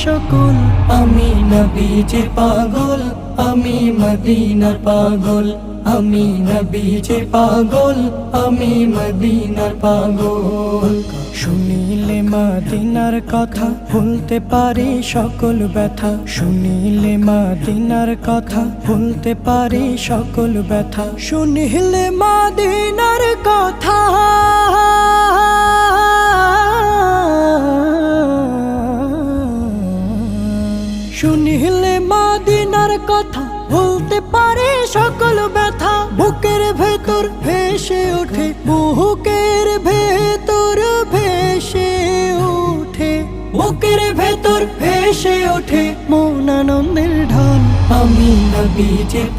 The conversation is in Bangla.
সকল। আমি নবীজির পাগল, আমি মদিনার পাগল, আমি নবীজির পাগল, আমি মদিনার পাগল। শুনিলে মদিনার কথা ভুলতে পারি সকল ব্যথা, শুনিলে মদিনার কথা ভুলতে পারি সকল ব্যথা, শুনিলে মদিনার কথা শুনিলে মদিনার কথা ভুলতে পারে সকল ব্যথা। বুকের ভেতর ভেসে ওঠে, বুকের ভেতর ভেসে ওঠে, বুকের ভেতর ভেসে ওঠে মন আনন্দের ঢল। আমি নবীজির